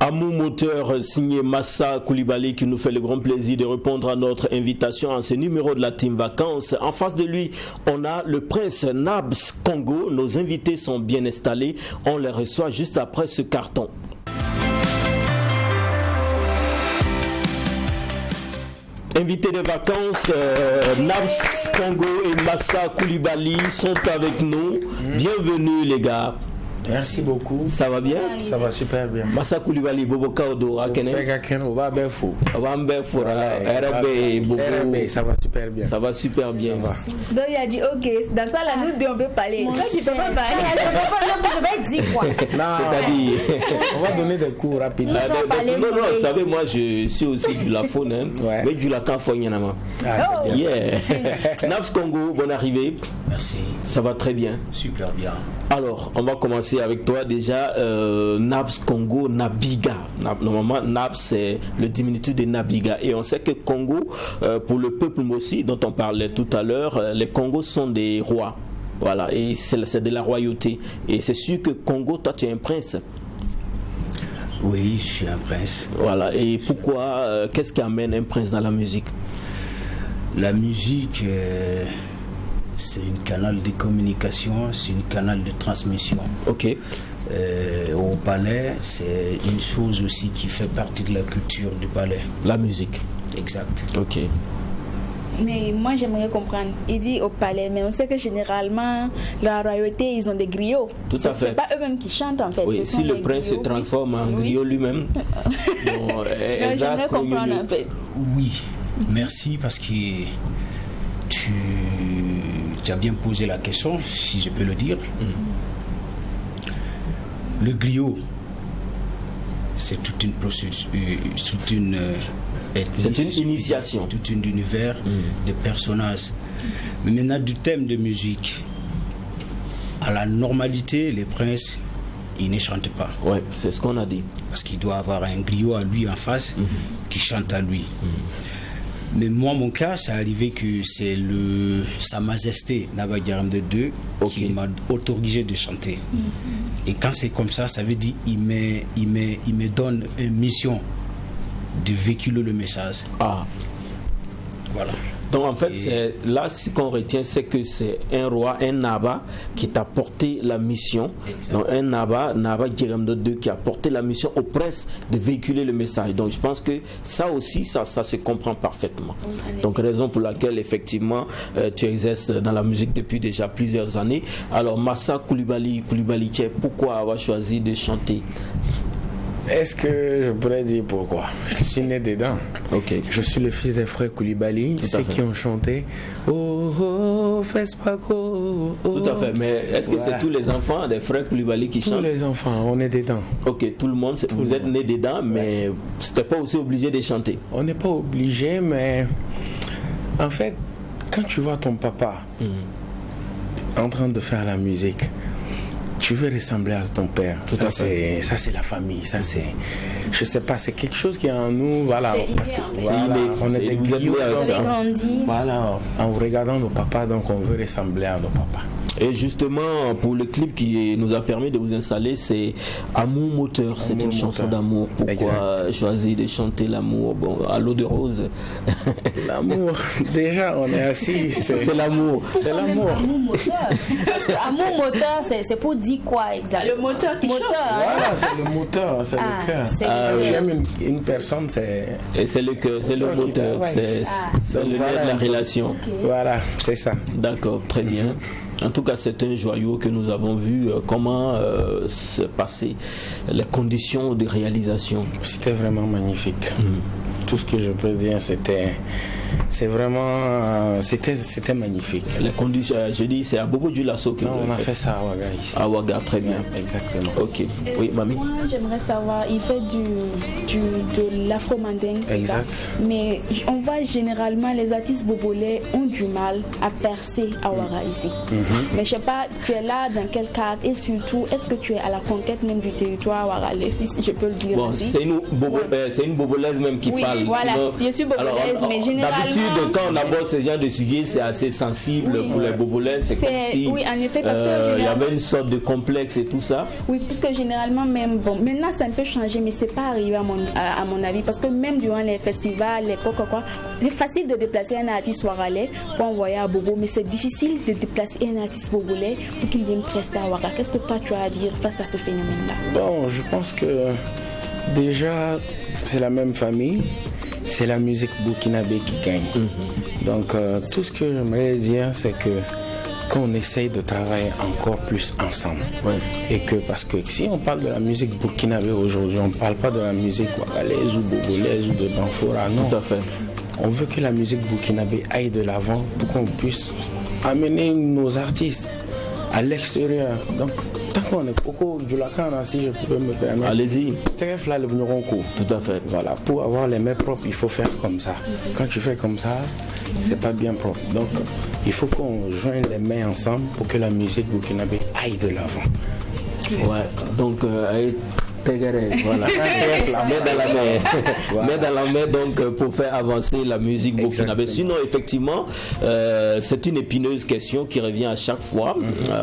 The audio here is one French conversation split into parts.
Amour moteur signé Massa Coulibaly qui nous fait le grand plaisir de répondre à notre invitation à ce numéro de la Team Vacances. En face de lui, on a le prince Nabs Congo. Nos invités sont bien installés. On les reçoit juste après ce carton. Invités de vacances, Nabs Congo et Massa Coulibaly sont avec nous. Bienvenue les gars. Merci beaucoup. Ça va bien? Ça va super bien. Massa Coulibaly, Bobo Kaudo, Akene. Ça va super bien. Ça va super bien. Donc il a dit ok, dans ça là nous deux on peut parler. Toi tu peux pas parler. Je vais dire quoi? C'est-à-dire, on va donner des cours rapides. Non, vous savez, moi je suis aussi du Lafone, mais du Lacan Fognanama. Yeah. Nabs Congo, bonne arrivée. Merci. Ça va très bien. Super bien. Alors, on va commencer avec toi déjà. Nabs Congo, Nabiga. Normalement, Nabs c'est le diminutif de Nabiga. Et on sait que Congo, pour le peuple Mossi dont on parlait tout à l'heure, les Congos sont des rois. Voilà, et c'est de la royauté. Et c'est sûr que Congo, toi tu es un prince. Oui, je suis un prince. Voilà, et pourquoi, qu'est-ce qui amène un prince dans la musique? La musique, c'est un canal de communication, c'est un canal de transmission. Ok. Au palais, c'est une chose aussi qui fait partie de la culture du palais. La musique. Exact. Ok. Mais moi j'aimerais comprendre. Il dit au palais, mais on sait que généralement la royauté ils ont des griots. Tout à fait. C'est pas eux-mêmes qui chantent en fait. Oui, si le prince se transforme en griot lui-même. Bon, j'aimerais comprendre en fait. Oui, merci parce que tu as bien posé la question, si je peux le dire. Le griot, c'est toute une procédure, toute une c'est une initiation. Tout un univers de personnages. Mais maintenant, du thème de musique, à la normalité, les princes, ils ne chantent pas. Oui, c'est ce qu'on a dit. Parce qu'il doit avoir un griot à lui en face qui chante à lui. Mais moi, mon cas, c'est arrivé que c'est Sa Majesté Naba Djaramde II qui m'a autorisé de chanter. Et quand c'est comme ça, ça veut dire qu'il me donne une mission de véhiculer le message. Ah. Voilà. Donc en fait, c'est là ce qu'on retient, c'est que c'est un roi, un Naba qui t'a porté la mission. Exact. Donc un Naba Djaramde II qui a porté la mission au prince de véhiculer le message. Donc je pense que ça aussi, ça se comprend parfaitement. Donc raison pour laquelle effectivement tu exerces dans la musique depuis déjà plusieurs années. Alors Massa Coulibaly, pourquoi avoir choisi de chanter? Est-ce que je pourrais dire pourquoi? Je suis né dedans. Ok. Je suis le fils des frères Coulibaly, ceux qui ont chanté Oh oh Fespako. Tout à fait. Mais est-ce que c'est tous les enfants des frères Coulibaly qui chantent? Tous les enfants, on est dedans. Ok, tout le monde. Vous êtes né dedans, mais c'était pas aussi obligé de chanter. On n'est pas obligé, mais en fait, quand tu vois ton papa en train de faire la musique, tu veux ressembler à ton père. Ça c'est la famille. Ça c'est, je sais pas, c'est quelque chose qui est en nous. Voilà, parce que on est des griots. Voilà, en regardant nos papas, donc on veut ressembler à nos papas. Et justement, pour le clip qui nous a permis de vous installer, c'est Amour moteur. C'est une chanson d'amour. Pourquoi choisir de chanter l'amour? Bon, à l'eau de rose. L'amour, déjà, on est assis. C'est l'amour. C'est l'amour. Amour moteur. Parce que amour moteur, c'est pour dire quoi exactement? Le moteur qui chante. Voilà, c'est le moteur, c'est le cœur. Quand tu aimes une personne, c'est... Et c'est le cœur, c'est le moteur. C'est le lien de la relation. Voilà, c'est ça. D'accord, très bien. En tout cas, c'est un joyau que nous avons vu comment se passer les conditions de réalisation. C'était vraiment magnifique. Tout ce que je peux dire, c'était magnifique. Les conditions, je dis, c'est à Bobo du Lasso que on a fait ça à Ouaga ici. À Ouaga, très bien. Exactement. Ok. Oui, mamie. Moi, j'aimerais savoir, il fait de l'afro-mandingue, c'est ça. Mais on voit généralement les artistes bobolais ont du mal à percer à Ouaga ici. Mais je sais pas, tu es là dans quel cadre et surtout, est-ce que tu es à la conquête même du territoire ouagalais, si je peux le dire bon, ainsi. C'est une bobolaise même qui parle. Voilà, sinon, je suis bobolaise, mais généralement d'habitude, quand on aborde ce genre de sujet, c'est assez sensible pour les Bobolais. C'est comme si oui, en effet, parce que il y avait une sorte de complexe et tout ça. Oui, parce que généralement, même, bon, maintenant ça a un peu changé, mais c'est pas arrivé à mon avis, parce que même durant les festivals, l'époque, quoi, c'est facile de déplacer un artiste ouagalais pour envoyer à Bobo, mais c'est difficile de déplacer un artiste bobolais pour qu'il vienne prester à Ouaga. Qu'est-ce que toi tu as à dire face à ce phénomène-là? Bon, je pense que déjà, c'est la même famille. C'est la musique burkinabé qui gagne. Donc, tout ce que j'aimerais dire, c'est qu'on essaye de travailler encore plus ensemble. Et que, parce que si on parle de la musique burkinabé aujourd'hui, on ne parle pas de la musique ouagalaise ou bobolaise ou de Banfora, non. Tout à fait. On veut que la musique burkinabé aille de l'avant pour qu'on puisse amener nos artistes à l'extérieur. Donc, tant qu'on est au cours du lacan, si je peux me permettre. Allez-y. Tout à fait. Voilà, pour avoir les mains propres, il faut faire comme ça. Quand tu fais comme ça, c'est pas bien propre. Donc, il faut qu'on joigne les mains ensemble pour que la musique burkinabé aille de l'avant. Donc, voilà. Main dans la main. Main dans la main, donc, pour faire avancer la musique burkinabé. Sinon, effectivement, c'est une épineuse question qui revient à chaque fois.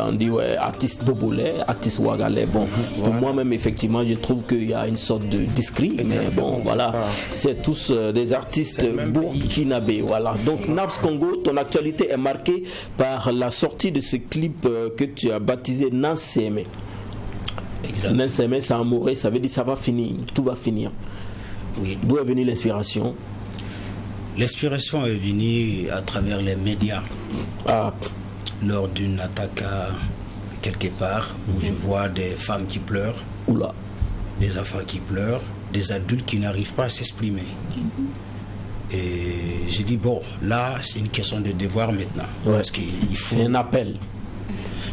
On dit, artiste bobolais, artiste ouagalais. Bon, pour moi-même, effectivement, je trouve qu'il y a une sorte de discrit. Mais bon, voilà, c'est tous des artistes burkinabés. Voilà. Donc, Nabs Congo, ton actualité est marquée par la sortie de ce clip que tu as baptisé Nanseme. Nanseme, c'est amoureux, ça veut dire ça va finir, tout va finir. Oui. D'où est venue l'inspiration? L'inspiration est venue à travers les médias. Lors d'une attaque quelque part où je vois des femmes qui pleurent, des enfants qui pleurent, des adultes qui n'arrivent pas à s'exprimer. Et j'ai dit, bon, là, c'est une question de devoir maintenant. Parce qu'il faut, c'est un appel.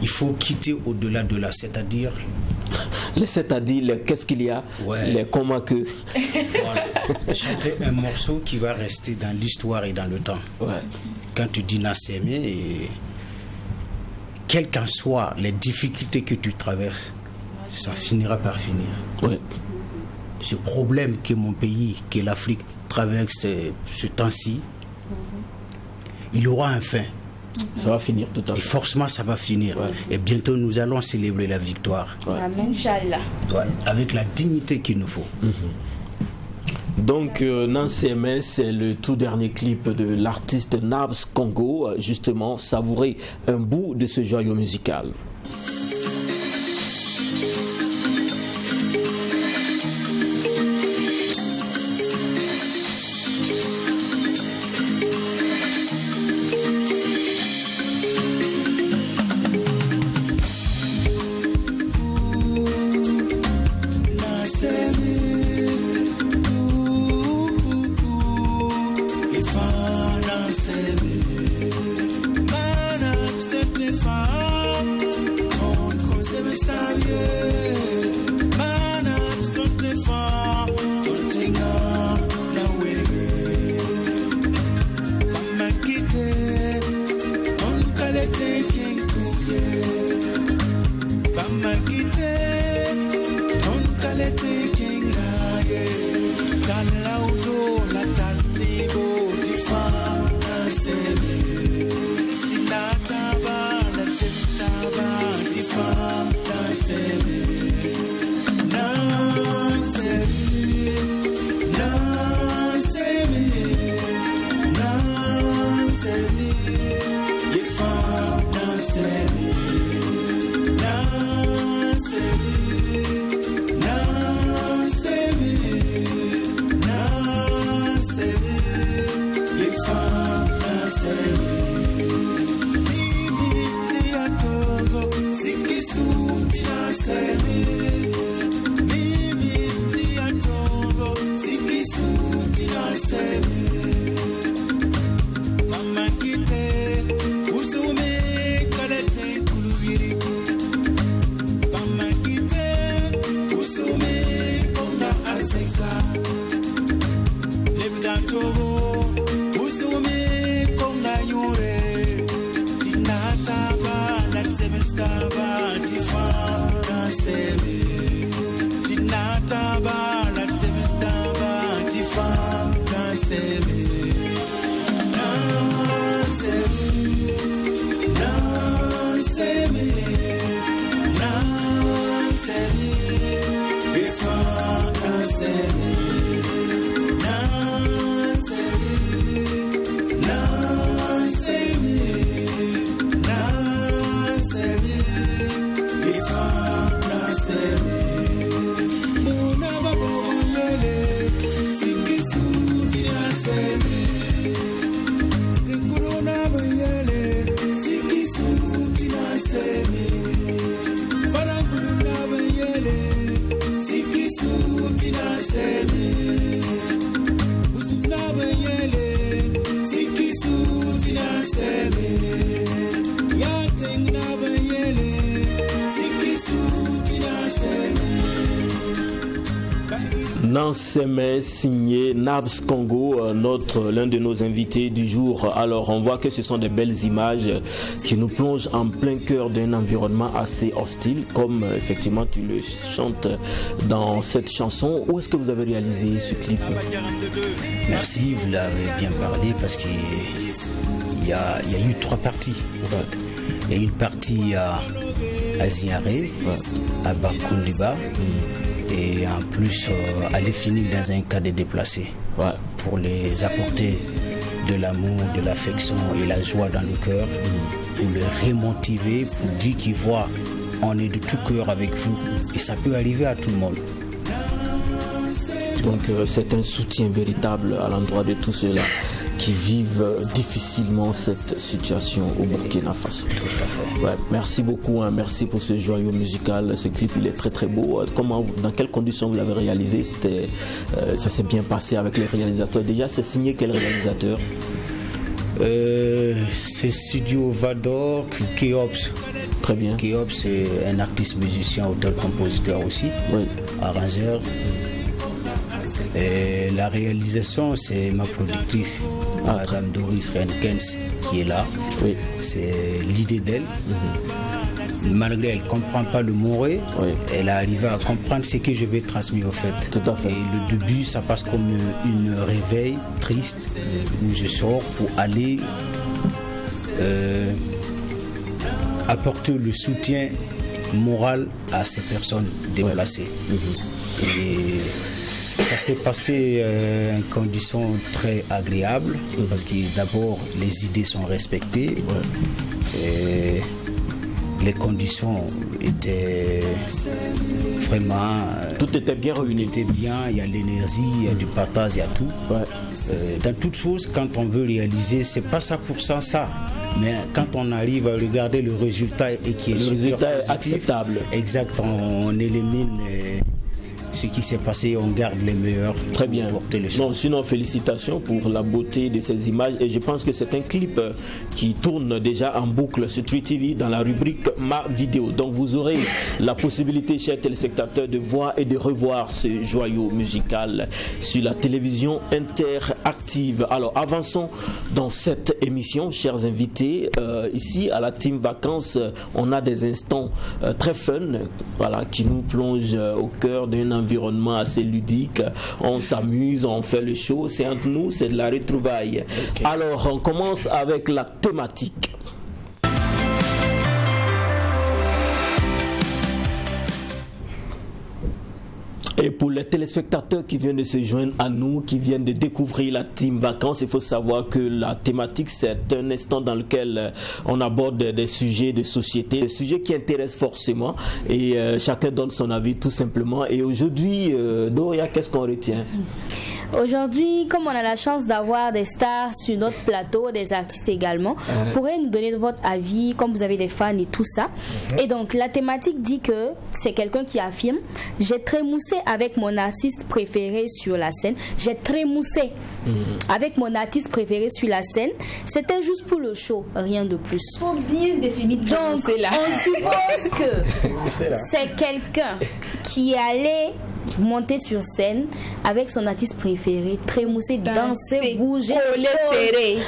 Il faut quitter au-delà de là, c'est-à-dire... C'est-à-dire, qu'est-ce qu'il y a, les comment que... Voilà. Chanter un morceau qui va rester dans l'histoire et dans le temps. Quand tu dis Nanseme, quelles qu'en soient les difficultés que tu traverses, ça finira par finir. Ce problème que mon pays, que l'Afrique traverse ce temps-ci, il aura un fin. Ça va finir tout à fait. Et forcément, ça va finir. Et bientôt, nous allons célébrer la victoire. Amen, Inch'Allah. Avec la dignité qu'il nous faut. Donc, Nanseme, c'est le tout dernier clip de l'artiste Nabs Congo. Justement, savourer un bout de ce joyau musical. Nanseme signé Nabs Congo, l'un de nos invités du jour. Alors on voit que ce sont des belles images qui nous plongent en plein cœur d'un environnement assez hostile, comme effectivement tu le chantes dans cette chanson. Où est-ce que vous avez réalisé ce clip? Merci, vous l'avez bien parlé parce qu'il y a eu 3 parties. Il y a eu une partie à Ziaré, à Bakoundiba. Et en plus, aller finir dans un cas de déplacés pour les apporter de l'amour, de l'affection et la joie dans le cœur, pour les remotiver, pour dire qu'ils voient, on est de tout cœur avec vous et ça peut arriver à tout le monde. Donc c'est un soutien véritable à l'endroit de tous ceux-là qui vivent difficilement cette situation au Burkina Faso. Tout à fait. Ouais, merci beaucoup, merci pour ce joyau musical. Ce clip, il est très très beau. Dans quelles conditions vous l'avez réalisé? Ça s'est bien passé avec les réalisateurs. Déjà, c'est signé quel réalisateur? C'est Studio Vador, Keops. Très bien. Keops, c'est un artiste musicien, auteur-compositeur aussi, arrangeur. Et la réalisation, c'est ma productrice, Madame Doris Renkens, qui est là. Oui. C'est l'idée d'elle. Malgré elle ne comprend pas le moré, elle a arrivé à comprendre ce que je vais transmettre au fait. Tout à fait. Et le début, ça passe comme une réveil triste où je sors pour aller apporter le soutien moral à ces personnes déplacées. Et ça s'est passé en conditions très agréables parce que d'abord les idées sont respectées et les conditions étaient vraiment... Tout était bien réuni. Tout était bien, il y a l'énergie, il y a du partage, il y a tout. Dans toute chose, quand on veut réaliser, c'est pas ça pour ça. Mais quand on arrive à regarder le résultat et qui est le résultat positif, acceptable. Exact, on élimine ce qui s'est passé, on garde les meilleurs. Très bien. Non, sinon, félicitations pour la beauté de ces images. Et je pense que c'est un clip qui tourne déjà en boucle sur Tree TV dans la rubrique Ma Vidéo. Donc vous aurez la possibilité, chers téléspectateurs, de voir et de revoir ce joyau musical sur la télévision interactive. Alors avançons dans cette émission, chers invités. Ici à la Team Vacances, on a des instants très fun, qui nous plongent au cœur d'un environnement assez ludique. On s'amuse, on fait le show, c'est entre nous, c'est de la retrouvaille. Alors on commence avec la thématique. Et pour les téléspectateurs qui viennent de se joindre à nous, qui viennent de découvrir la Team Vacances, il faut savoir que la thématique, c'est un instant dans lequel on aborde des sujets de société, des sujets qui intéressent forcément et chacun donne son avis tout simplement. Et aujourd'hui, Doria, qu'est-ce qu'on retient? Aujourd'hui, comme on a la chance d'avoir des stars sur notre plateau, des artistes également, vous pourrez nous donner votre avis, comme vous avez des fans et tout ça. Et donc, la thématique dit que c'est quelqu'un qui affirme « J'ai trémoussé avec mon artiste préféré sur la scène. J'ai trémoussé avec mon artiste préféré sur la scène. C'était juste pour le show, rien de plus. » Faut bien définir. Donc, on suppose que c'est quelqu'un qui allait monter sur scène avec son artiste préféré, trémousser, danser, bouger,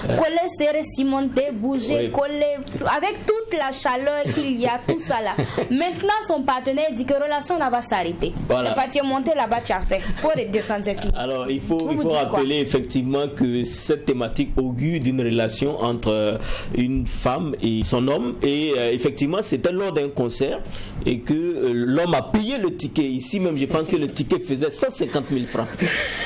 coller serré, cimonter, bouger, coller, avec toute la chaleur qu'il y a, tout ça là. Maintenant, son partenaire dit que relation là va s'arrêter. Voilà. Tu es monté là-bas, tu as fait. Pour descendre ces filles. Alors, il faut rappeler effectivement que cette thématique augure d'une relation entre une femme et son homme. Et effectivement, c'était lors d'un concert et que l'homme a payé le ticket. Ici même, je pense que le ticket faisait 150 000 francs.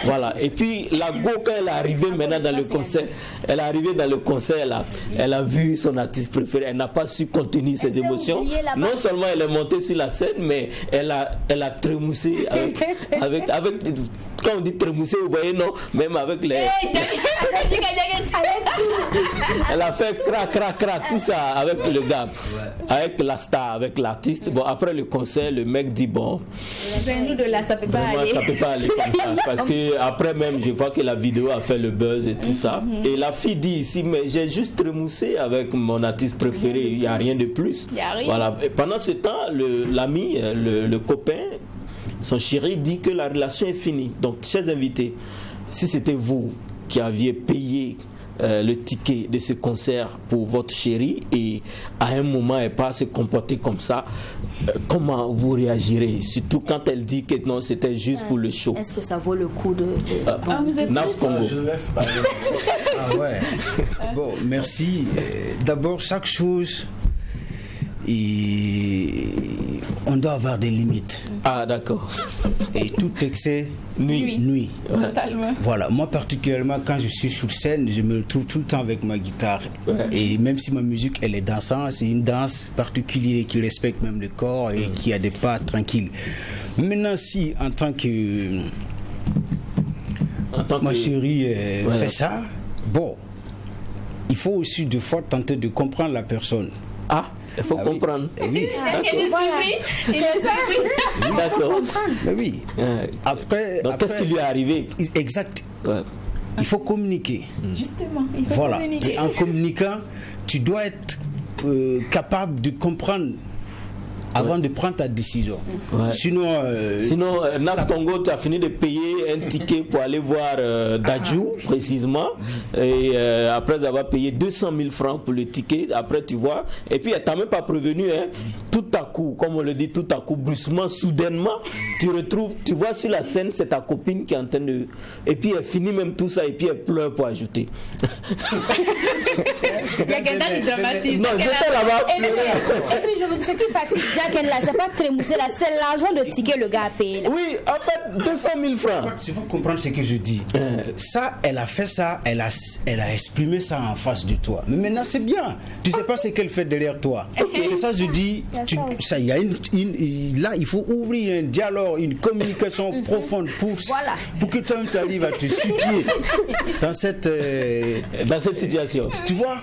Voilà. Et puis la go, quand elle est arrivée maintenant dans le concert, elle est arrivée dans le concert là, elle a vu son artiste préféré, elle n'a pas su contenir ses émotions. Non seulement elle est montée sur la scène, mais elle a trémoussé avec quand on dit trémousser, vous voyez, non, même avec les... Elle a fait crac, tout ça avec le gars, avec la star, avec l'artiste. Bon, après le concert, le mec dit bon, nous de là, ça peut pas aller. Ça peut pas aller comme ça, parce que après même, je vois que la vidéo a fait le buzz et tout ça. Et la fille dit ici, mais j'ai juste trémoussé avec mon artiste préféré, il n'y a rien de plus. Voilà. Et pendant ce temps, l'ami, le copain, son chéri dit que la relation est finie. Donc, chers invités, si c'était vous qui aviez payé le ticket de ce concert pour votre chérie et à un moment elle pas se comporter comme ça, comment vous réagirez? Surtout quand elle dit que non, c'était juste pour le show. Est-ce que ça vaut le coup de... Naps Congo. Je laisse parler. Ah ouais. Bon, merci. D'abord, chaque chose, on doit avoir des limites. Ah, d'accord. Et tout excès nuit. Totalement. Voilà, moi particulièrement quand je suis sur scène, je me retrouve tout le temps avec ma guitare. Et même si ma musique elle est dansante, c'est une danse particulière qui respecte même le corps et qui a des pas tranquilles. Maintenant, si en tant que ma chérie fait ça, bon, il faut aussi des fois tenter de comprendre la personne. Ah, il faut comprendre. Oui. D'accord. Oui. Après, qu'est-ce qui lui est arrivé? Exact. Ouais. Il faut communiquer. Justement, il faut communiquer. Et en communiquant, tu dois être capable de comprendre avant de prendre ta décision. Sinon, Naps Congo, tu as fini de payer un ticket pour aller voir Dadju, précisément. Et après avoir payé 200 000 francs pour le ticket, après tu vois, et puis elle t'a même pas prévenu, hein, tout à coup, comme on le dit, tout à coup, brusquement, soudainement, tu vois sur la scène, c'est ta copine qui est en train de... Et puis elle finit même tout ça, et puis elle pleure pour ajouter. Il y a quelqu'un qui dramatise. Non, j'étais là-bas. Et puis je vous dis, ce qui fatigue Jack là, c'est pas trémousser là, c'est l'argent de ticket le gars a payé là. Oui, en fait, 200 000 francs. Tu vas comprendre ce que je dis. Ça, elle a fait ça, elle a exprimé ça en face de toi. Mais maintenant, c'est bien. Tu sais pas ce qu'elle fait derrière toi. C'est ça, je dis. Il y a là, il faut ouvrir un dialogue, une communication profonde pour que toi, tu arrives à te situer dans cette situation. Tu vois?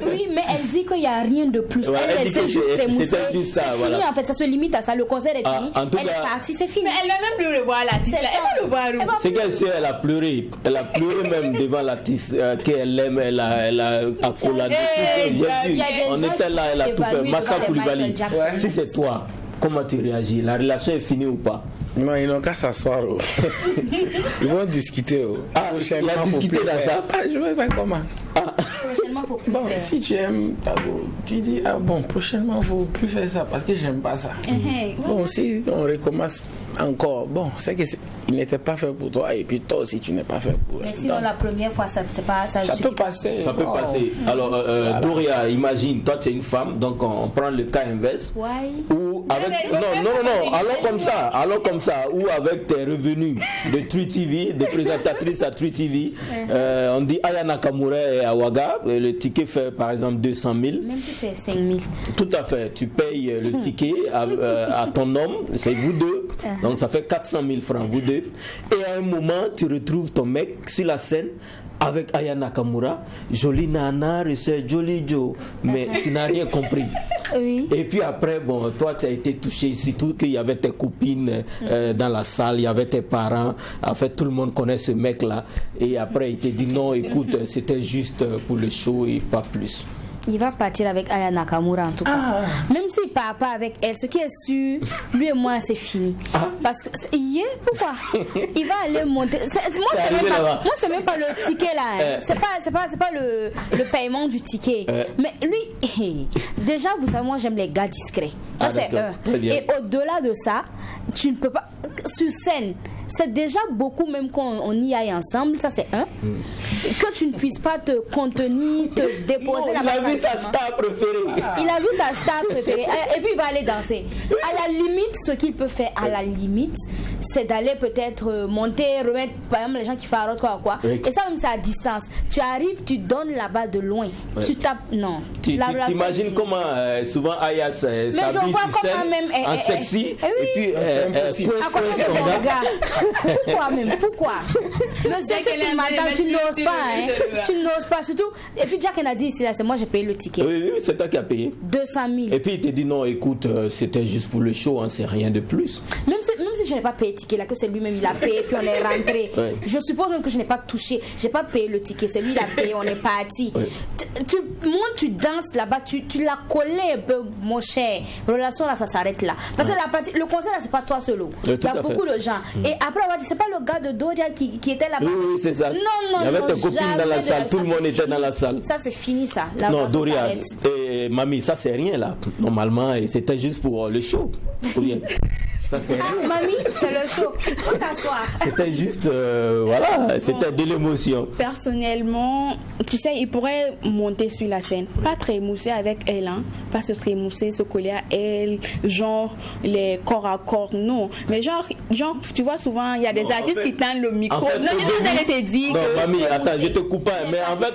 Oui, mais elle dit qu'il n'y a rien de plus. Elle sait juste trémousser. C'est fini, en fait, ça se limite à ça. Le concert est fini. Elle est partie, c'est fini. Mais elle va même plus le voir, l'artiste. Elle va le voir. C'est qu'elle sait, elle a pleuré. Elle a pleuré même devant l'artiste qu'elle aime. Elle a accoladé. On était là, elle a tout fait. Massa Koulibaly, si c'est toi, comment tu réagis? La relation est finie ou pas? Non, ils n'ont qu'à s'asseoir. Ils vont discuter. Il a discuté dans ça. Je ne sais pas comment. Prochainement, il faut plus faire. Si tu aimes Tago, tu dis prochainement, il ne faut plus faire ça parce que j'aime pas ça. Bon, si on recommence encore, c'est que il n'était pas fait pour toi et puis toi aussi tu n'es pas fait pour elle. Mais sinon la première fois ça peut passer. Ça peut passer. Alors Doria, imagine, toi tu es une femme, donc on prend le cas inverse. Ou avec allons comme ça, ou avec tes revenus de True TV, de présentatrice à True TV, on dit Aya Nakamura et Awaga, le ticket fait par exemple 200 000. Même si c'est 5 000. Tout à fait, tu payes le ticket à ton homme, c'est vous deux, donc ça fait 400 000 francs, vous deux. Et à un moment, tu retrouves ton mec sur la scène avec Aya Nakamura, jolie nana, c'est joli Joe, mais tu n'as rien compris. Oui. Et puis après, toi tu as été touché, surtout qu'il y avait tes copines dans la salle, il y avait tes parents, en fait tout le monde connaît ce mec là, et après il te dit non, écoute, c'était juste pour le show et pas plus. Il va partir avec Aya Nakamura en tout cas. Même s'il ne part pas avec elle, ce qui est sûr, lui et moi c'est fini. Parce que pourquoi? Il va aller monter. Moi c'est même pas le ticket là. C'est pas le paiement du ticket. Mais lui, déjà vous savez, moi j'aime les gars discrets. Ça c'est un. Et au-delà de ça, tu ne peux pas sur scène. c'est déjà beaucoup, même quand on y aille ensemble, ça c'est un. Que tu ne puisses pas te contenir, te déposer il a vu sa star préférée. Il a vu sa star préférée et puis il va aller danser. À la limite, ce qu'il peut faire, à la limite, c'est d'aller peut-être monter, remettre, par exemple, les gens qui font quoi. Oui. Et ça même c'est à distance. Tu arrives, tu donnes là-bas de loin. Oui. Tu tapes, non. Tu t'imagines comment souvent Aya s'habille sur scène en sexy et puis pourquoi monsieur, si tu m'entends, tu n'oses pas, hein. Tu n'oses pas, surtout. Et puis Jack a dit ici, là, c'est moi j'ai payé le ticket. Oui, c'est toi qui as payé 200 000. Et puis il te dit non, écoute, c'était juste pour le show, hein, c'est rien de plus. Même si je n'ai pas payé le ticket, là, que c'est lui-même il a payé, puis on est rentré. Ouais. Je suppose même que je n'ai pas touché, j'ai pas payé le ticket, c'est lui il a payé, on est parti. Ouais. Tu montes, tu danses là-bas, tu l'as collé un peu, mon cher. Relation là, ça s'arrête là. Parce que le concert là, c'est pas toi solo. Il y a beaucoup de gens. Et après, on va dire, c'est pas le gars de Doria qui était là-bas. Oui, c'est ça. Non, il y avait ta copine dans la salle, tout le monde était dans la salle. Ça, c'est fini, ça. Non, Doria, mamie, ça c'est rien là. Normalement, c'était juste pour le show. Ça, c'est rien. Mamie, c'est le show. Faut t'asseoir. C'était juste, voilà, c'était de l'émotion. Personnellement, tu sais, il pourrait monter sur la scène. Pas très émoussé avec elle, hein. Pas se trémousser, se coller à elle, genre les corps à corps, non. Mais genre tu vois souvent, il y a des artistes qui tendent le micro. En fait, non, je te dis non, que... mamie, attends, je te coupe pas. Mais en fait,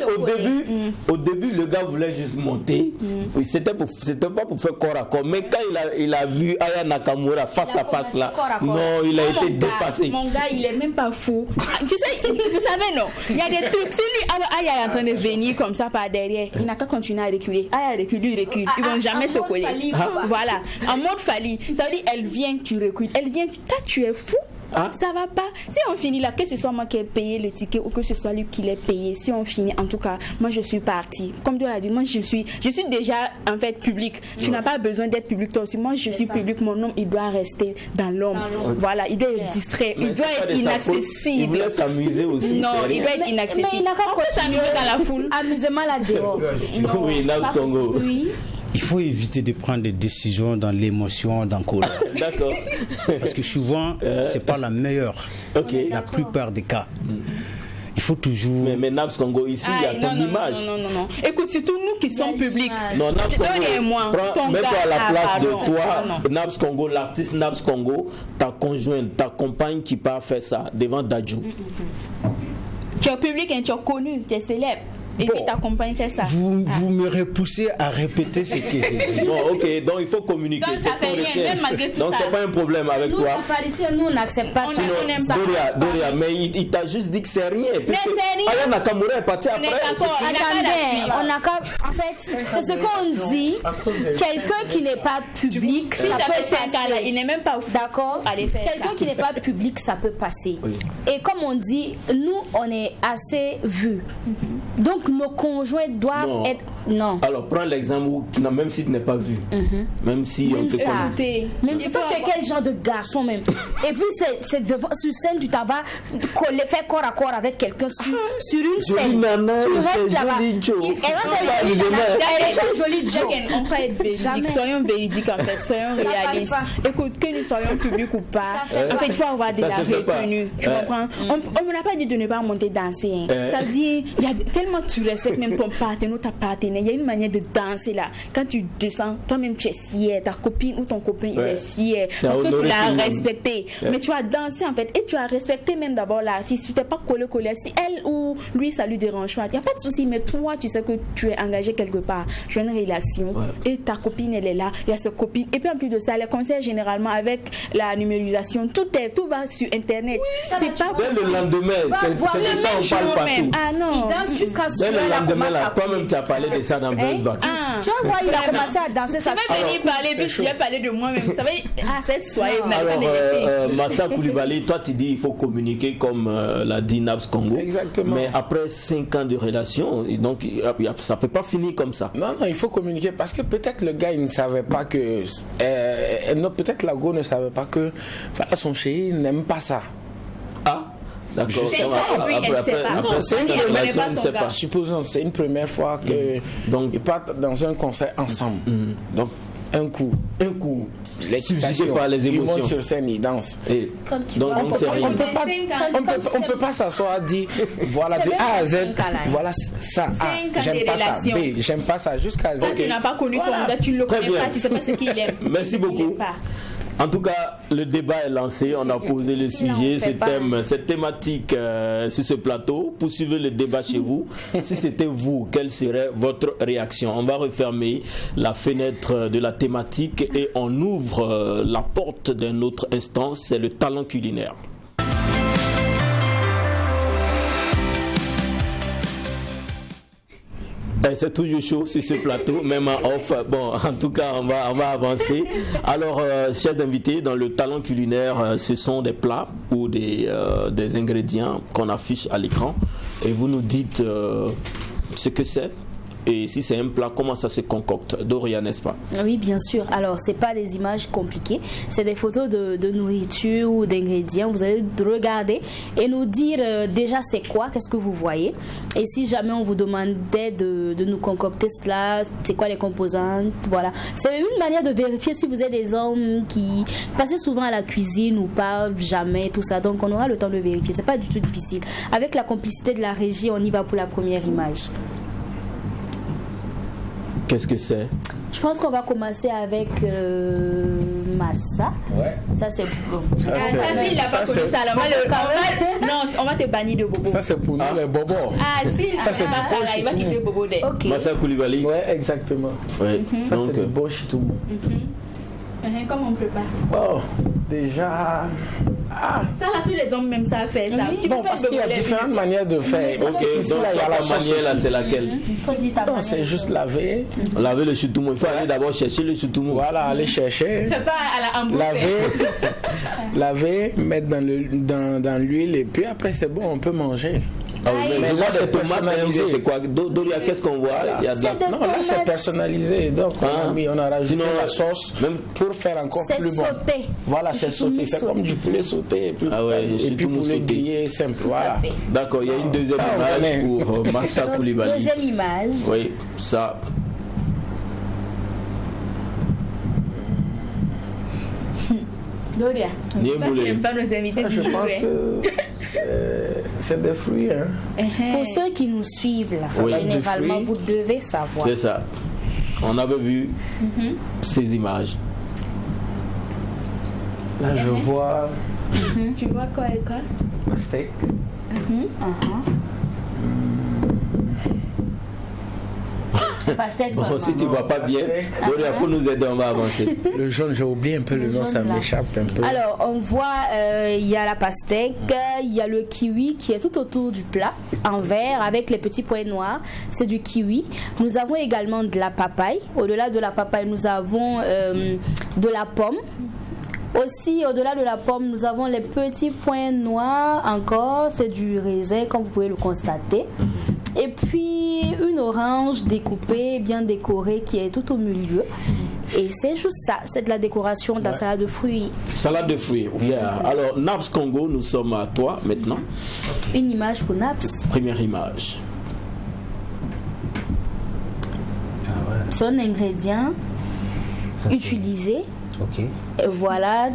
au début, le gars voulait juste monter. C'était pas pour faire corps à corps. Mais quand il a vu Aya Nakamura face à face là, non, il a été dépassé. Mon gars, il est même pas fou. Tu sais, vous savez, non, il y a des trucs. Si lui, Aya est en train de venir comme ça par derrière, il n'a qu'à continuer à reculer. Aya recule, il recule. Ils vont jamais se coller. Voilà, en mode Fali. Ça veut dire, elle vient, tu recules. Elle vient, toi, tu es fou. Ça va pas. Si on finit là, que ce soit moi qui ai payé le ticket ou que ce soit lui qui l'ait payé, si on finit, en tout cas, moi je suis partie. Comme tu l'as dit, moi je suis déjà en fait public. Tu n'as pas besoin d'être public toi aussi. Moi je suis public, mon nom il doit rester dans l'ombre. Voilà, il doit être distrait, il doit être inaccessible. Il voulait s'amuser aussi. Non, il doit être inaccessible. Mais il n'a pas s'amuser dans la foule. Amusement là dehors. Oui, Nabs Congo. Oui. Il faut éviter de prendre des décisions dans l'émotion, dans la colère. D'accord. Parce que souvent, c'est pas la meilleure. La plupart des cas. Il faut toujours. Mais Nabs Congo, ici, il y a ton image. Non. Écoute, surtout nous qui sommes publics. Non, Nabs Congo, mets-toi à la place de toi, Nabs Congo, l'artiste Nabs Congo, ta conjointe, ta compagne qui part faire ça devant Dadju. Tu es public et tu es connu, tu es célèbre. Et puis ta compagne fait ça. Vous me repoussez à répéter ce que j'ai dit. Bon, ok, donc il faut communiquer. Donc ça fait rien, même malgré tout donc c'est pas un problème avec toi. Nous on n'accepte pas ça. Doria, mais il t'a juste dit que c'est rien. Mais c'est rien. Aya Nakamura est parti après. Attendez, on a qu'à. En fait, c'est ce qu'on dit. Quelqu'un qui n'est pas public, si ça peut passer. Il n'est même pas fou. D'accord. Quelqu'un qui n'est pas public, ça peut passer. Et comme on dit, nous on est assez vus. Donc nos conjoints doivent être. Non. Alors prends l'exemple où, même si tu n'es pas vu, même si on te connaît. Même si toi tu es quel genre de garçon même. Et puis c'est devant sur scène, tu t'en vas faire corps à corps avec quelqu'un sur une scène. Tu restes là-bas. Elle est jolie Joe. On peut être véridique. Soyons véridiques en fait. Soyons réalistes. Écoute, que nous soyons publics ou pas, en fait il faut avoir de la retenue. Tu comprends? On ne m'a pas dit de ne pas monter danser. Ça veut dire il y a tellement tu respectes même ton partenaire ou ta partenaire. Il y a une manière de danser là. Quand tu descends, toi-même tu es fier, ta copine ou ton copain il est fier parce que tu l'as respecté. Mais tu as dansé en fait et tu as respecté même d'abord l'artiste. Tu t'es pas collé. Si elle ou lui ça lui dérange pas, il n'y a pas de souci. Mais toi tu sais que tu es engagé quelque part. Tu as une relation et ta copine elle est là. Il y a sa copine. Et puis en plus de ça, les concerts généralement avec la numérisation, tout va sur internet. C'est pas dès le lendemain, c'est de ça on parle partout. Ah non. Il danse jusqu'à ce le lendemain là, toi-même tu as parlé de ça dans BuzzBack. Tu vois, il a commencé à danser ça. Tu vas venir parler, puis je vais parler de moi-même. Ça va dire, cette soirée, alors, Massa Koulibaly, toi tu dis il faut communiquer comme l'a dit Nabs Congo. Exactement. Mais après 5 ans de relation, donc ça peut pas finir comme ça. Non, il faut communiquer parce que peut-être le gars il ne savait pas que. Non, peut-être la go ne savait pas que son chéri n'aime pas ça. Ah, d'accord. Supposons c'est une première fois qu'ils partent dans un concert ensemble. Donc un coup. Subjugué par les émotions. Il monte sur scène, il danse. Donc c'est rien. On peut pas s'asseoir dire voilà de A à Z, voilà ça A, j'aime pas ça, B, j'aime pas ça, jusqu'à Z. Quand tu n'as pas connu ton gars, tu ne le connais pas, tu sais pas ce qu'il aime. Merci beaucoup. En tout cas, le débat est lancé, on a posé le sujet, cette thématique sur ce plateau. Poursuivez le débat chez vous. Si c'était vous, quelle serait votre réaction? On va refermer la fenêtre de la thématique et on ouvre la porte d'une autre instance, c'est le talent culinaire. C'est toujours chaud sur ce plateau, même en off. Bon, en tout cas, on va avancer. Alors, chers invités, dans le talent culinaire, ce sont des plats ou des ingrédients qu'on affiche à l'écran. Et vous nous dites ce que c'est. Et si c'est un plat, comment ça se concocte? Doria, n'est-ce pas? Oui, bien sûr. Alors, c'est pas des images compliquées. C'est des photos de nourriture ou d'ingrédients. Vous allez regarder et nous dire déjà c'est quoi, qu'est-ce que vous voyez. Et si jamais on vous demandait de nous concocter cela, c'est quoi les composants, voilà. C'est une manière de vérifier si vous êtes des hommes qui passent souvent à la cuisine ou pas, jamais, tout ça. Donc, on aura le temps de vérifier. C'est pas du tout difficile. Avec la complicité de la régie, on y va pour la première image. Qu'est-ce que c'est? Je pense qu'on va commencer avec massa. Ouais. Ça c'est bon. Ça il n'a pas connu ça. Non, on va te bannir de bobo. Ça c'est pour nous les bobos. Ah si, ça c'est du bon. Il va kiffer bobo dès. Ok. Massa Koulibaly. Ouais, exactement. Ouais. Ça Donc, c'est du bon chitou. Comment on prépare? Oh, déjà. Ça là, tous les hommes même ça fait ça. Oui. Bon, parce qu'il y a différentes manières de faire. Ok, Ici, donc là, il y a la sauce manière là, aussi. c'est laquelle? Non, c'est juste laver. Laver le choutoumou. Il faut aller d'abord chercher le choutoumou. Voilà, aller chercher. C'est pas à la hamburger. Laver, mettre dans l'huile et puis après c'est bon, on peut manger. Ah oui, mais là, c'est tomates, personnalisé. c'est quoi? Doria, qu'est-ce qu'on voit? Il y a de la... Non, là c'est personnalisé. Donc on a rajouté Sinon, la sauce même pour faire encore c'est plus bon. sauté. Voilà, c'est sauté. C'est comme du poulet sauté et puis, poulet grillé simple. Voilà. D'accord, il y a une deuxième image pour Massa Koulibaly. Deuxième image. Oui, ça. Doria, tu n'aimes pas nos invités du Je jour. pense que c'est des fruits. Hein. Pour ceux qui nous suivent là, Oui. généralement Des vous devez savoir. C'est ça. On avait vu ces images. Là, je vois Tu vois quoi et quoi? un steak. Pastèque Bon, seulement. si tu ne vois pas bien, Doria, il faut nous aider, on va avancer. Le jaune, j'ai oublié un peu le nom, jaune, ça là. m'échappe un peu. Alors, on voit, il y a la pastèque, il y a le kiwi qui est tout autour du plat, en vert, avec les petits points noirs. C'est du kiwi. Nous avons également de la papaye. Au-delà de la papaye, nous avons de la pomme. Aussi, au-delà de la pomme, nous avons les petits points noirs encore. C'est du raisin, comme vous pouvez le constater. Et puis, une orange découpée, bien décorée, qui est tout au milieu. Et c'est juste ça, c'est de la décoration de la salade de fruits. Salade de fruits, yeah. Alors, Naps Congo, nous sommes à toi maintenant. Une image pour Naps. Première image. Son ingrédient utilisé. Ok. Voilà,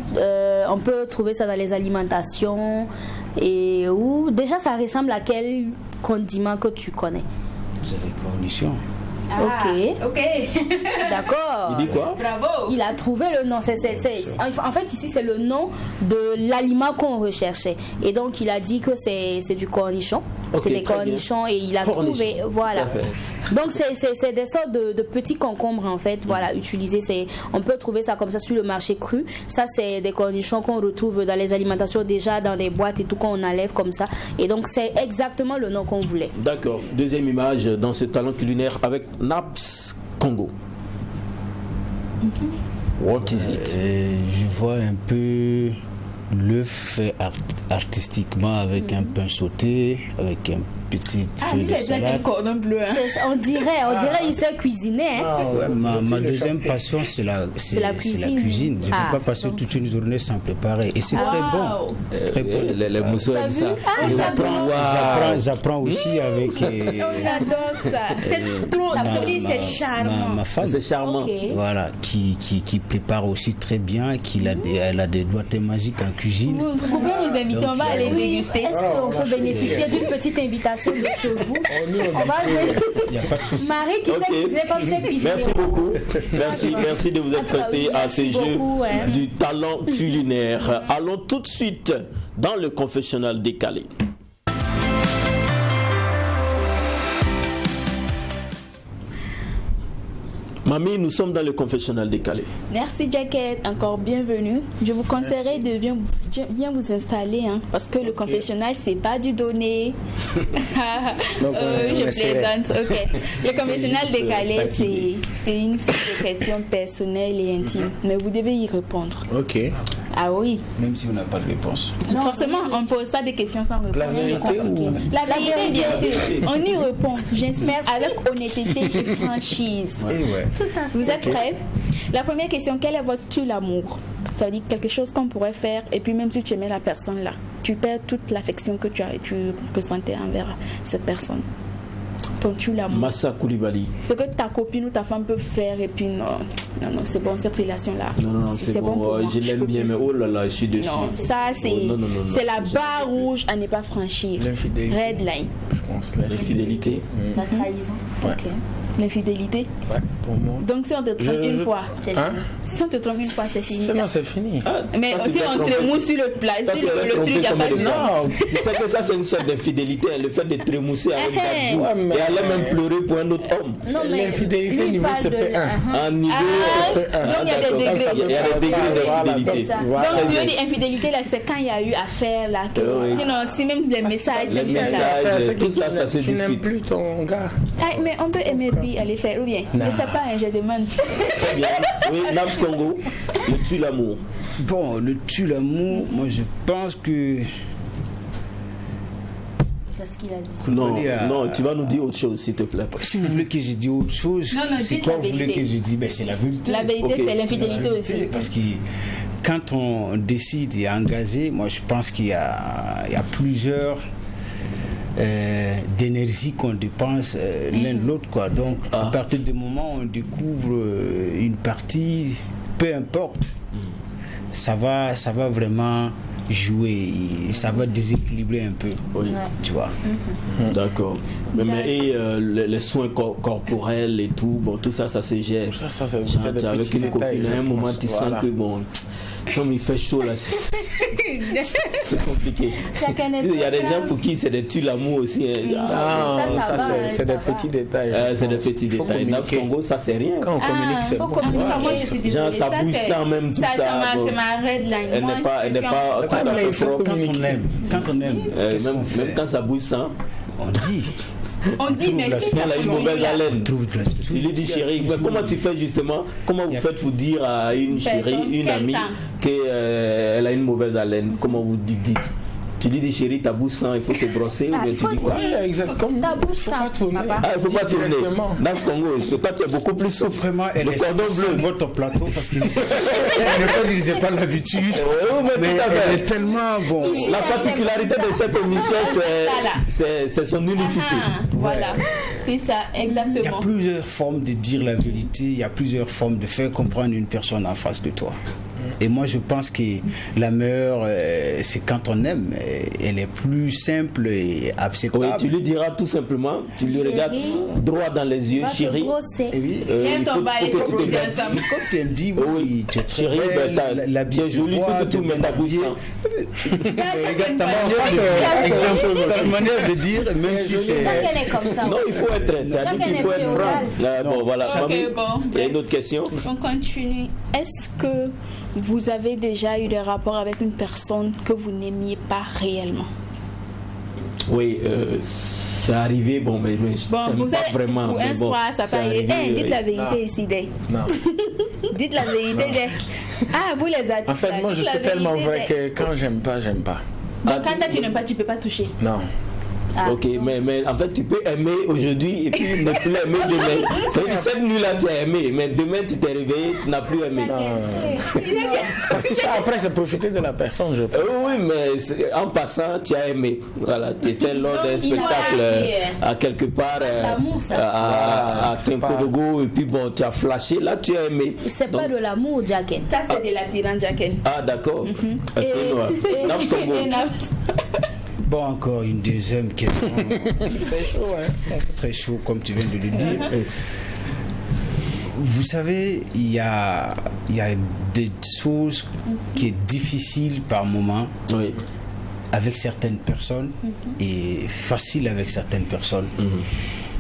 on peut trouver ça dans les alimentations. Et où déjà ça ressemble à quel condiment que tu connais? C'est les cornichons. Ok. D'accord. Il dit quoi? Bravo. Il a trouvé le nom. En fait, ici, c'est le nom de l'aliment qu'on recherchait. Et donc, il a dit que c'est du cornichon. Ok, c'est des très cornichons bien. et il a Cornichon. trouvé. Voilà. Parfait. Donc, c'est des sortes de petits concombres, en fait, voilà, utilisés. On peut trouver ça comme ça sur le marché cru. Ça, c'est des cornichons qu'on retrouve dans les alimentations déjà, dans des boîtes et tout, qu'on enlève comme ça. Et donc, c'est exactement le nom qu'on voulait. D'accord. Deuxième image dans ce talent culinaire avec Naps Congo. What is it? Je vois un peu l'œuf fait artistiquement avec un pain sauté, avec un petites Ah, feuilles lui, de il a un salade. cordon bleu. Hein. On dirait il sait cuisiner. Hein. Ouais, ma deuxième passion, c'est la cuisine. Je ne peux pas passer toute une journée sans préparer. Et c'est très bon. C'est très bon. Les mousseaux aiment ça. J'apprends aussi avec On adore ça. C'est trop. C'est charmant. ma femme. C'est charmant. Okay. Voilà, qui prépare aussi très bien, elle a des doigtés magiques en cuisine. Vous pouvez nous inviter, on va aller déguster. Est-ce qu'on peut bénéficier d'une petite invitation de chez vous? On va jouer. Il n'y a pas de souci. Marie qui sait cuisiner comme c'est cuisiner. Merci beaucoup. Merci de vous être prêté à ces jeux du talent culinaire. Allons tout de suite dans le confessionnal décalé. Mamie, nous sommes dans le confessionnal décalé. Merci Jacket, encore bienvenue. Je vous conseillerais de bien vous installer, hein, parce que le confessionnal, c'est pas du donné. Je plaisante. Ok. Le confessionnal décalé, c'est une série de questions personnelles et intimes, mais vous devez y répondre. Ok. Ah oui. Même si on n'a pas de réponse. Non, forcément, on ne pose pas des questions sans réponse. La vérité ou... La vérité, bien sûr. On y répond. J'insiste avec honnêteté et franchise. Et ouais. Tout à fait. Vous êtes prêts? La première question, quel est votre tue l'amour? Ça veut dire quelque chose qu'on pourrait faire et puis même si tu aimais la personne là, tu perds toute l'affection que tu ressentais envers cette personne. Ton tue l'amour. Massa Koulibaly. Ce que ta copine ou ta femme peut faire et puis non, c'est bon cette relation là. Non, c'est bon. Pour moi, je l'aime bien, mais oh là là, je suis dessus. Non, ça c'est la barre rouge à ne pas franchir. L'infidélité. Red line. Je pense L'infidélité. La trahison. Ouais. Ok. L'infidélité. Ouais, pour moi. Donc si on te trompe une fois, Hein? si on te trompe une fois, c'est fini. Non, c'est fini. Mais si on te mousse sur le plat, sur le truc, il n'y a pas de Non, Tu sais que ça, c'est une sorte d'infidélité, le fait de trémousser avec Gadjou Ouais, mais- et aller même pleurer pour un autre homme. Non, mais l'infidélité lui, il niveau parle de- CP1. En niveau. Donc il y a des d'accord. degrés. Il y a des degrés d'infidélité. C'est ça. Voilà. Donc tu veux dire infidélité là, c'est quand il y a eu affaire là. Oui. Sinon, si même les messages, Les c'est messages, ça. tout ça, ça se Tu n'aimes discute. plus ton gars. Ah, mais on peut aimer puis aller faire ou bien. Je sais pas, hein, je demande. Très bien. Oui, Nams Congo, le tue l'amour. Bon, le tue l'amour, moi je pense que C'est ce qu'il a dit. Non, tu vas nous dire autre chose, s'il te plaît. si vous voulez que je dise autre chose, Non, c'est dites quoi la vous voulez vérité. que je dise? Ben, c'est la vérité. La vérité, Ok. c'est l'infidélité aussi. Parce que quand on décide et engagé, moi je pense qu'il y a plusieurs d'énergie qu'on dépense l'un de l'autre, quoi. Donc à partir du moment où on découvre une partie, peu importe, ça va vraiment jouer, ça va déséquilibrer un peu, Oui. tu vois. D'accord. Mais les soins corporels et tout, bon, tout ça, ça se gère. Ça, c'est Genre, des avec petits une détails, copine, à un je moment, pense. tu Voilà. sens que bon, comme il fait chaud là, c'est compliqué. Chacun est Il y a des pour gens pour qui c'est des tue l'amour aussi. Hein. Ça va, c'est ça des va. petits détails. C'est des petits Faut détails. Nabs communiquer. Congo, ça c'est rien. Quand on communique, c'est faut bon. communiquer. En tout cas, moi je suis désolée. Genre, ça bouge sans même tout ça, bon. C'est ma red line. Elle Moi, n'est pas je suis tout en- à mais fait il faut propre. communiquer. Quand on aime, qu'est-ce qu'on fait? Même quand ça bouge sans, On dit. On dit, mais si elle a une mauvaise haleine. Trouve de la- Tu lui dis chérie, mais comment tu fais justement? Comment vous faites pour dire à une chérie, Personne, une qu'elle amie, sent. qu'elle a une mauvaise haleine? Comment vous dites? Tu lui dis chérie, ta bouche sent, il faut te brosser, ou Ah, bien il tu faut dis quoi? dire. Ouais, exact. Comme Ta bouche faut sent, pas tourner. papa. Ah, il faut pas tourner. Directement. Nabs Congo, toi tu es beaucoup plus souple. Vraiment, elle Le est cordon sur bleu. votre plateau parce que je ne pas dire, j'ai pas l'habitude. Oui, mais Mais tout à elle est fait. tellement bon. La particularité de cette émission, c'est son unicité. Ah, voilà, c'est ça, Il y a exactement. plusieurs formes de dire la vérité, il y a plusieurs formes de faire comprendre une personne en face de toi. Et moi, je pense que la meilleure, c'est quand on aime, elle est plus simple et acceptable. Oui, tu lui diras tout simplement, tu lui Chérie, regardes droit dans les yeux, Va te chérie. brosser. Et oui. Lève Il ton faut bas et que tu faut te que brosses. ensemble. Comme tu me dis, Oui, oui, tu es très chérie, belle, tu es jolie, tout, mais ta bouche sent. Regarde ta manière de dire, même si c'est... Chacun est comme ça Non, il aussi. faut être, tu as dit Chacun qu'il est faut être féodal. franc. Là, bon, voilà. Ok, Mamie, bon. il y a une autre question. On continue. Est-ce que vous avez déjà eu des rapports avec une personne que vous n'aimiez pas réellement? Oui, c'est arrivé, bon, mais je Bon, t'aime vous pas êtes vraiment. ou mais un bon, soir, ça c'est peut arriver. arrivé, Dites la vérité ici, Day. Non. Dites la vérité, Day. Ah, vous les artistes. En fait, moi, je dites la suis tellement vérité, vrai Day. que quand j'aime pas, j'aime pas. Donc, quand toi, tu n'aimes pas, tu peux pas toucher. Non. Ok, mais en fait, tu peux aimer aujourd'hui et puis ne plus aimer demain. Ça veut dire cette nuit-là, tu as aimé, mais demain, tu t'es réveillé, tu n'as plus aimé. Parce que ça, après, c'est profiter de la personne, je pense. Oui, mais en passant, tu as aimé. Voilà, tu étais lors d'un spectacle à quelque part à Saint-Codogo, et puis bon, tu as flashé, là, tu as aimé. C'est pas de l'amour, Jacken. Ça, c'est de l'attirance, Jacken. Ah, d'accord. Bon, encore une deuxième question. Très chaud, hein? Très chaud, comme tu viens de le dire. Vous savez, il y a des choses qui est difficile par moment avec certaines personnes et facile avec certaines personnes.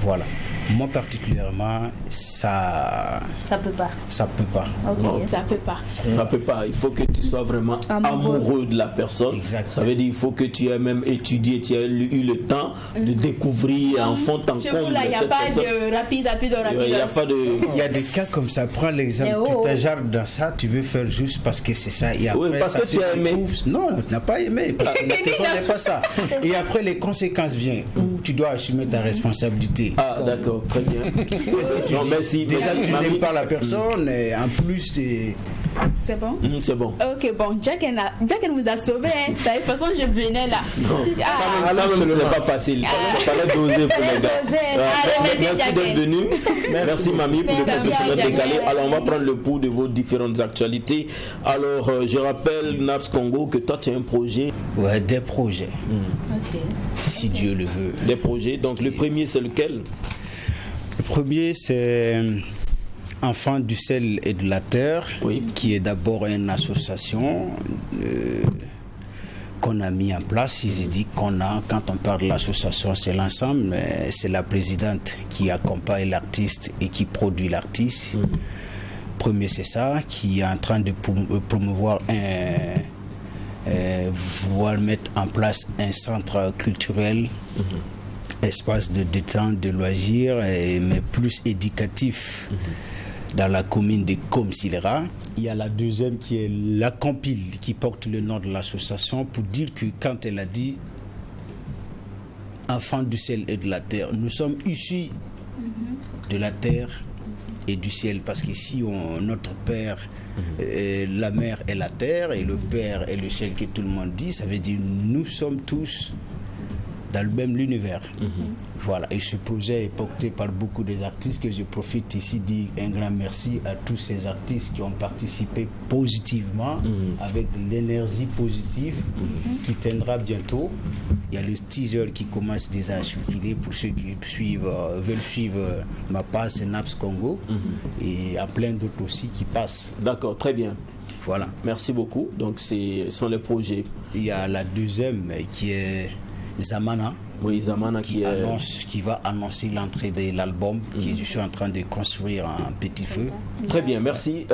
Voilà. Moi particulièrement, ça peut pas. Ça peut pas. Okay. Ça peut pas. Ça peut pas. Il faut que tu sois vraiment amoureux de la personne. Exact. Ça veut dire il faut que tu aies même étudié, tu aies eu le temps de découvrir en fond en Chez comble. vous, là, il n'y a pas de rapide. Il y a des cas comme ça. Prends l'exemple. Tu t'ajardes dans ça, tu veux faire juste parce que c'est ça. Et après, parce ça que tu as aimé. Non, tu n'as pas aimé. Parce que la personne n'est pas ça. Et après, les conséquences viennent où tu dois assumer ta responsabilité. Ah, d'accord. Très bien. Merci. Déjà, tu n'aimes pas la personne, et en plus. C'est bon? C'est bon. Ok, bon, Jacken vous a sauvé. Hein. De toute façon, je venais là. Ça même, ce n'est pas facile. Il fallait doser pour les gars. Merci d'être venu. Merci, Mamie, pour le professionnel décalé. Alors, on va prendre le pouls de vos différentes actualités. Alors, je rappelle, Naps Congo, que toi, tu as un projet. Ouais, des projets. Si Dieu le veut. Des projets. Donc, le premier, c'est lequel? Le premier, c'est Enfants du ciel et de la terre, qui est d'abord une association qu'on a mis en place. Ils disent qu'on a, quand on parle de l'association, c'est l'ensemble, mais c'est la présidente qui accompagne l'artiste et qui produit l'artiste. Premier, c'est ça, qui est en train de promouvoir vouloir mettre en place un centre culturel. Espace de détente, de loisirs, mais plus éducatif dans la commune de Komsilera. Il y a la deuxième qui est la Compile, qui porte le nom de l'association, pour dire que quand elle a dit enfants du ciel et de la terre, nous sommes issus de la terre et du ciel, parce qu'ici notre père, la mère est la terre et le père est le ciel, que tout le monde dit. Ça veut dire nous sommes tous dans le même univers. Voilà, et ce projet est porté par beaucoup des artistes, que je profite ici de dire un grand merci à tous ces artistes qui ont participé positivement, avec l'énergie positive qui tiendra bientôt. Il y a le teaser qui commence déjà à circuler pour ceux qui veulent suivre ma page, c'est Naps Congo, et à plein d'autres aussi qui passent. D'accord, très bien. Voilà. Merci beaucoup. Donc, ce sont les projets. Il y a la deuxième qui est Zamana. Oui, Zamana qui va annoncer l'entrée de l'album que je suis en train de construire en petit feu. Très bien, merci.